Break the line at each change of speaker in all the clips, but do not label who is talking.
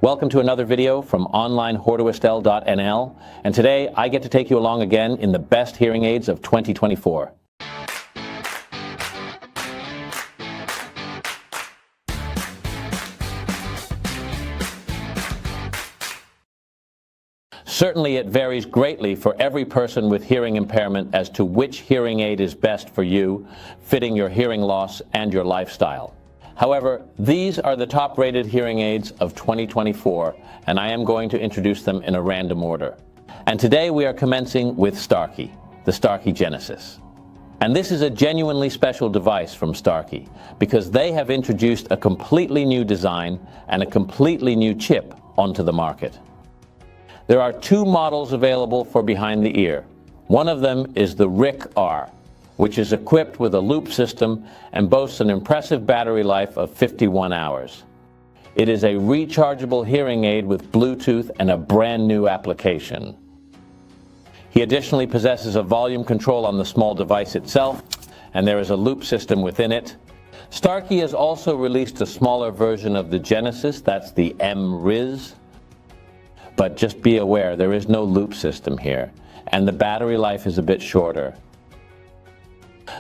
Welcome to another video from onlinehortoestel.nl, and today I get to take you along again in the best hearing aids of 2024. Certainly it varies greatly for every person with hearing impairment as to which hearing aid is best for you, fitting your hearing loss and your lifestyle. However, these are the top-rated hearing aids of 2024, and I am going to introduce them in a random order. And today we are commencing with Starkey, the Starkey Genesis. And this is a genuinely special device from Starkey, because they have introduced a completely new design and a completely new chip onto the market. There are two models available for behind the ear. One of them is the RIC-R, which is equipped with a loop system and boasts an impressive battery life of 51 hours. It is a rechargeable hearing aid with Bluetooth and a brand new application. He additionally possesses a volume control on the small device itself, and there is a loop system within it. Starkey has also released a smaller version of the Genesis, that's the M-RIS. But just be aware, there is no loop system here, and the battery life is a bit shorter.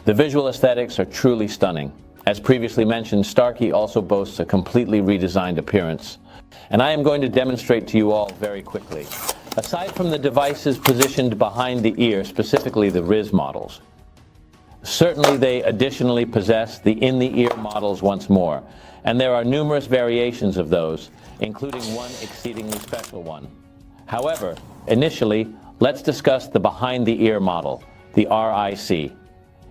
The visual aesthetics are truly stunning. As previously mentioned, Starkey also boasts a completely redesigned appearance, and I am going to demonstrate to you all very quickly. Aside from the devices positioned behind the ear, specifically the RIS models, certainly they additionally possess the in-the-ear models once more, and there are numerous variations of those, including one exceedingly special one. However, initially, let's discuss the behind-the-ear model, the RIC.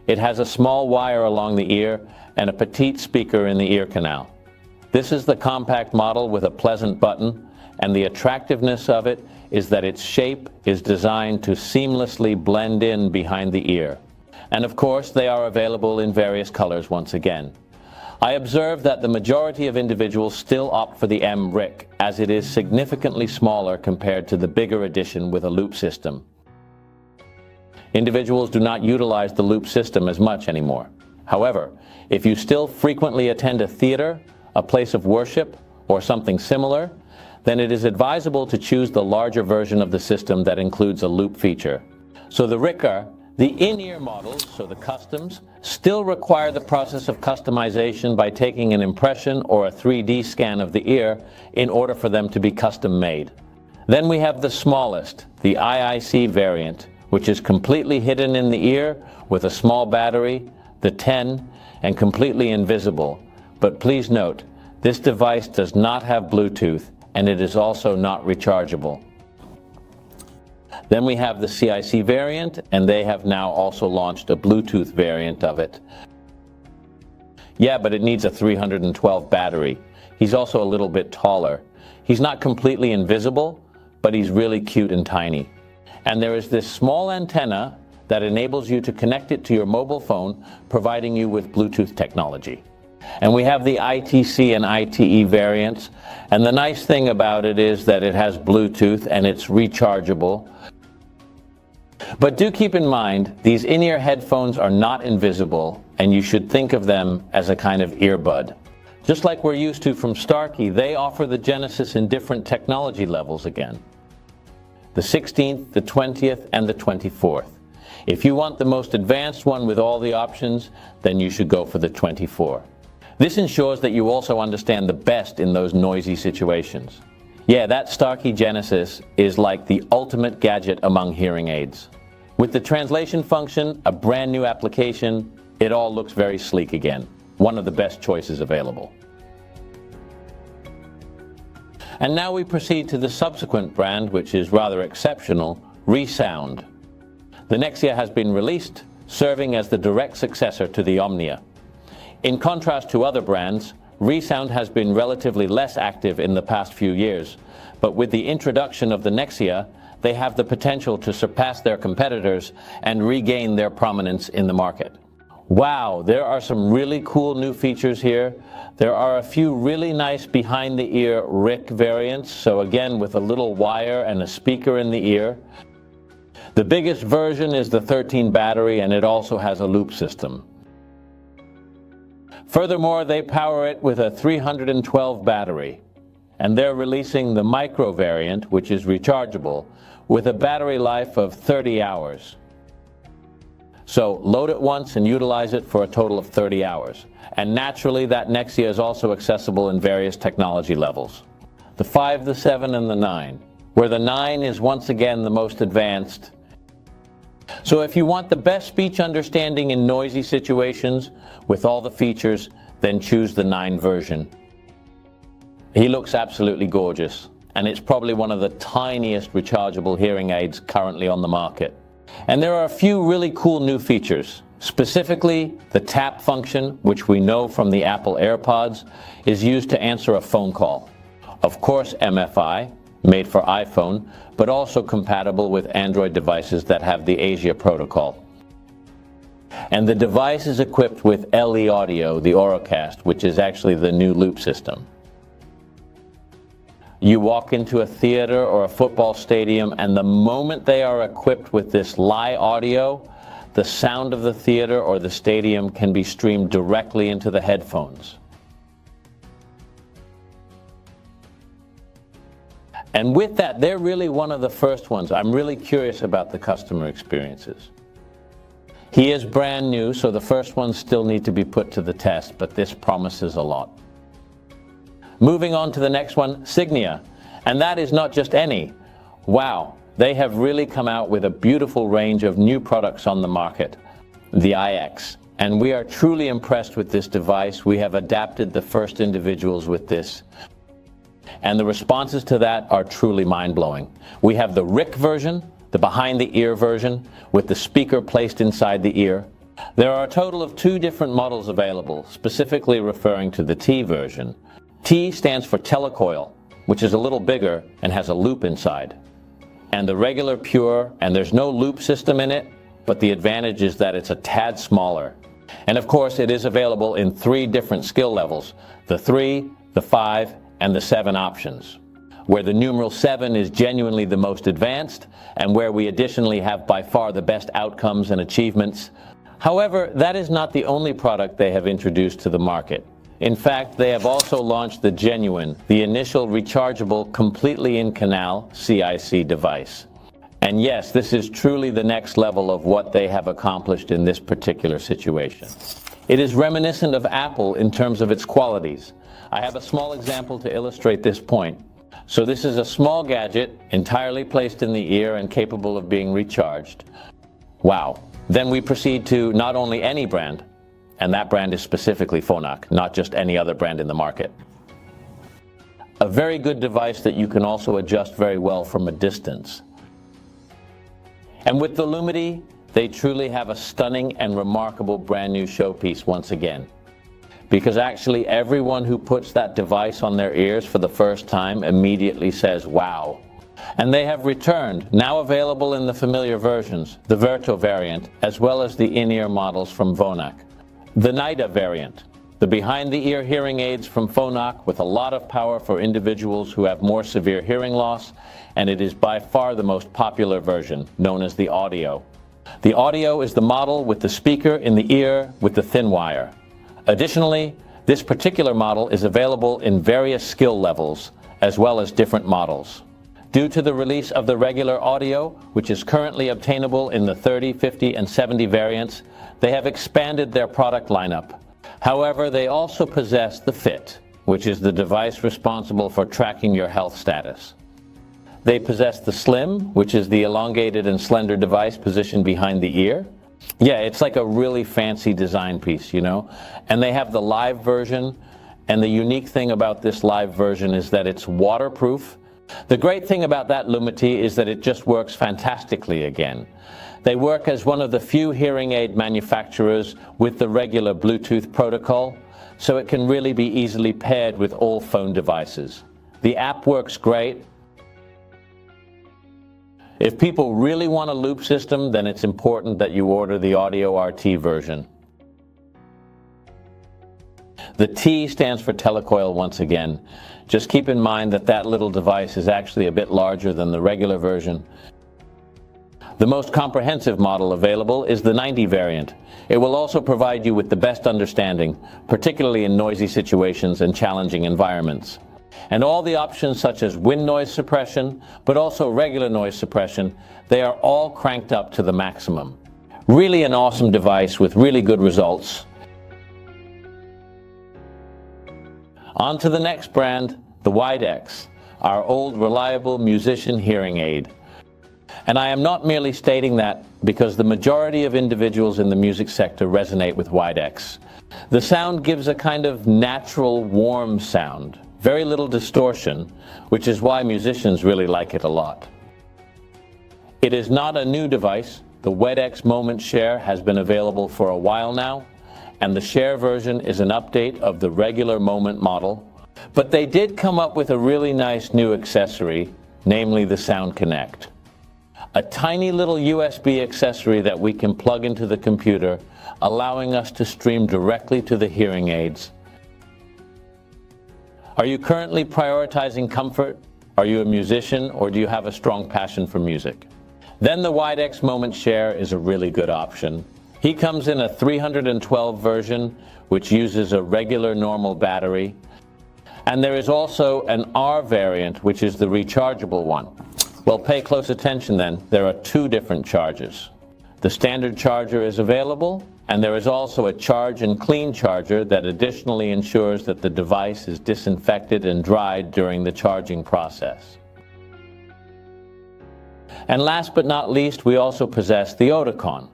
It has a small wire along the ear and a petite speaker in the ear canal. This is the compact model with a pleasant button, and the attractiveness of it is that its shape is designed to seamlessly blend in behind the ear. And of course, they are available in various colors once again. I observe that the majority of individuals still opt for the M-RIC, as it is significantly smaller compared to the bigger edition with a loop system. Individuals do not utilize the loop system as much anymore. However, if you still frequently attend a theater, a place of worship, or something similar, then it is advisable to choose the larger version of the system that includes a loop feature. So the RIC-R, the in-ear models, so the customs, still require the process of customization by taking an impression or a 3D scan of the ear in order for them to be custom made. Then we have the smallest, the IIC variant, which is completely hidden in the ear with a small battery, the 10, and completely invisible. But please note, this device does not have Bluetooth, and it is also not rechargeable. Then we have the CIC variant, and they have now also launched a Bluetooth variant of it. Yeah, but it needs a 312 battery. He's also a little bit taller. He's not completely invisible, but he's really cute and tiny. And there is this small antenna that enables you to connect it to your mobile phone, providing you with Bluetooth technology. And we have the ITC and ITE variants, and the nice thing about it is that it has Bluetooth and it's rechargeable. But do keep in mind, these in-ear headphones are not invisible, and you should think of them as a kind of earbud. Just like we're used to from Starkey, they offer the Genesis in different technology levels again. The 16th, the 20th, and the 24th. If you want the most advanced one with all the options, then you should go for the 24. This ensures that you also understand the best in those noisy situations. Yeah, that Starkey Genesis is like the ultimate gadget among hearing aids. With the translation function, a brand new application, it all looks very sleek again. One of the best choices available. And now we proceed to the subsequent brand, which is rather exceptional, ReSound. The Nexia has been released, serving as the direct successor to the Omnia. In contrast to other brands, ReSound has been relatively less active in the past few years, but with the introduction of the Nexia, they have the potential to surpass their competitors and regain their prominence in the market. Wow, there are some really cool new features here. There are a few really nice behind-the-ear RIC variants, so again with a little wire and a speaker in the ear. The biggest version is the 13 battery, and it also has a loop system. Furthermore, they power it with a 312 battery. and they're releasing the Micro variant, which is rechargeable, with a battery life of 30 hours. So load it once and utilize it for a total of 30 hours. And naturally, that Nexia is also accessible in various technology levels. The 5, the 7, and the 9, where the 9 is once again the most advanced. So if you want the best speech understanding in noisy situations with all the features, then choose the 9 version. He looks absolutely gorgeous, and it's probably one of the tiniest rechargeable hearing aids currently on the market. And there are a few really cool new features. Specifically, the tap function, which we know from the Apple AirPods, is used to answer a phone call. Of course, MFI, made for iPhone, but also compatible with Android devices that have the ASIA protocol. And the device is equipped with LE Audio, the Auracast, which is actually the new loop system. You walk into a theater or a football stadium, and the moment they are equipped with this LE Audio, the sound of the theater or the stadium can be streamed directly into the headphones. And with that, they're really one of the first ones. I'm really curious about the customer experiences. He is brand new, so the first ones still need to be put to the test, but this promises a lot. Moving on to the next one, Signia. And that is not just any. Wow, they have really come out with a beautiful range of new products on the market, the iX. And we are truly impressed with this device. We have adapted the first individuals with this. And the responses to that are truly mind-blowing. We have the RIC version, the behind-the-ear version, with the speaker placed inside the ear. There are a total of 2 different models available, specifically referring to the T version. T stands for telecoil, which is a little bigger and has a loop inside. And the regular Pure, and there's no loop system in it, but the advantage is that it's a tad smaller. And of course, it is available in 3 different skill levels, the 3, the 5, and the 7 options, where the numeral 7 is genuinely the most advanced, and where we additionally have by far the best outcomes and achievements. However, that is not the only product they have introduced to the market. In fact, they have also launched the Genuine, the initial rechargeable, completely in-canal CIC device. And yes, this is truly the next level of what they have accomplished in this particular situation. It is reminiscent of Apple in terms of its qualities. I have a small example to illustrate this point. So this is a small gadget, entirely placed in the ear and capable of being recharged. Wow. Then we proceed to not only any brand, and that brand is specifically Phonak, not just any other brand in the market. A very good device that you can also adjust very well from a distance. And with the Lumity, they truly have a stunning and remarkable brand new showpiece once again. Because actually everyone who puts that device on their ears for the first time immediately says, wow. And they have returned, now available in the familiar versions, the Verto variant, as well as the in-ear models from Phonak. The NIDA variant, the behind-the-ear hearing aids from Phonak with a lot of power for individuals who have more severe hearing loss, and it is by far the most popular version, known as the Audio. The Audio is the model with the speaker in the ear with the thin wire. Additionally, this particular model is available in various skill levels, as well as different models. Due to the release of the regular Audio, which is currently obtainable in the 30, 50, and 70 variants, they have expanded their product lineup. However, they also possess the Fit, which is the device responsible for tracking your health status. They possess the Slim, which is the elongated and slender device positioned behind the ear. Yeah, it's like a really fancy design piece, you know? And they have the Live version, and the unique thing about this Live version is that it's waterproof. The great thing about that Lumity is that it just works fantastically again. They work as one of the few hearing aid manufacturers with the regular Bluetooth protocol, so it can really be easily paired with all phone devices. The app works great. If people really want a loop system, then it's important that you order the Audio RT version. The T stands for telecoil once again. Just keep in mind that that little device is actually a bit larger than the regular version. The most comprehensive model available is the 90 variant. It will also provide you with the best understanding, particularly in noisy situations and challenging environments. And all the options such as wind noise suppression, but also regular noise suppression, they are all cranked up to the maximum. Really an awesome device with really good results. On to the next brand, the Widex, our old reliable musician hearing aid. And I am not merely stating that because the majority of individuals in the music sector resonate with Widex. The sound gives a kind of natural, warm sound, very little distortion, which is why musicians really like it a lot. It is not a new device. The Widex Moment Share has been available for a while now, and the Share version is an update of the regular Moment model. But they did come up with a really nice new accessory, namely the Sound Connect. A tiny little USB accessory that we can plug into the computer, allowing us to stream directly to the hearing aids. Are you currently prioritizing comfort? Are you a musician, or do you have a strong passion for music? Then the Widex Moment Share is a really good option. He comes in a 312 version, which uses a regular normal battery. And there is also an R variant, which is the rechargeable one. Well, pay close attention then. There are two different chargers. The standard charger is available, and there is also a charge and clean charger that additionally ensures that the device is disinfected and dried during the charging process. And last but not least, we also possess the Oticon,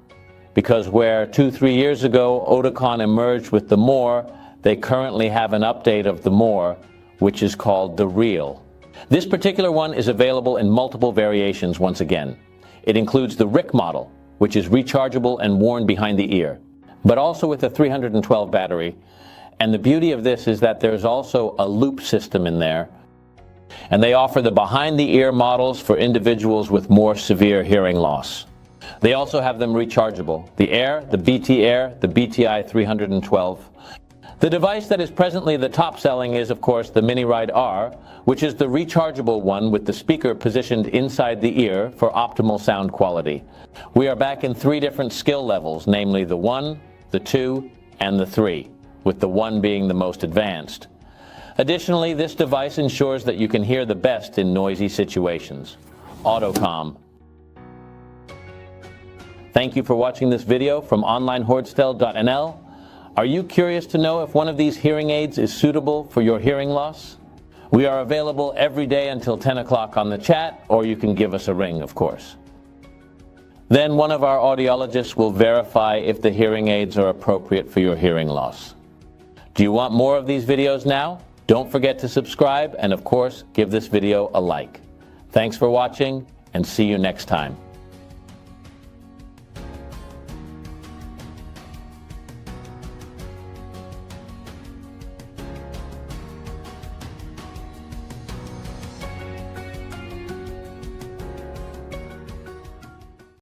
because where 2-3 years ago Oticon emerged with the More, they currently have an update of the More, which is called the Real. This particular one is available in multiple variations once again. It includes the RIC model, which is rechargeable and worn behind the ear, but also with a 312 battery. And the beauty of this is that there's also a loop system in there. And they offer the behind-the-ear models for individuals with more severe hearing loss. They also have them rechargeable, the Air, the BT Air, the BTI 312. The device that is presently the top selling is, of course, the MiniRide R, which is the rechargeable one with the speaker positioned inside the ear for optimal sound quality. We are back in 3 different skill levels, namely the 1, the 2, and the 3, with the 1 being the most advanced. Additionally, this device ensures that you can hear the best in noisy situations. AutoCom. Thank you for watching this video from onlinehoardstel.nl. Are you curious to know if one of these hearing aids is suitable for your hearing loss? We are available every day until 10 o'clock on the chat, or you can give us a ring, of course. Then one of our audiologists will verify if the hearing aids are appropriate for your hearing loss. Do you want more of these videos now? Don't forget to subscribe and, of course, give this video a like. Thanks for watching, and see you next time.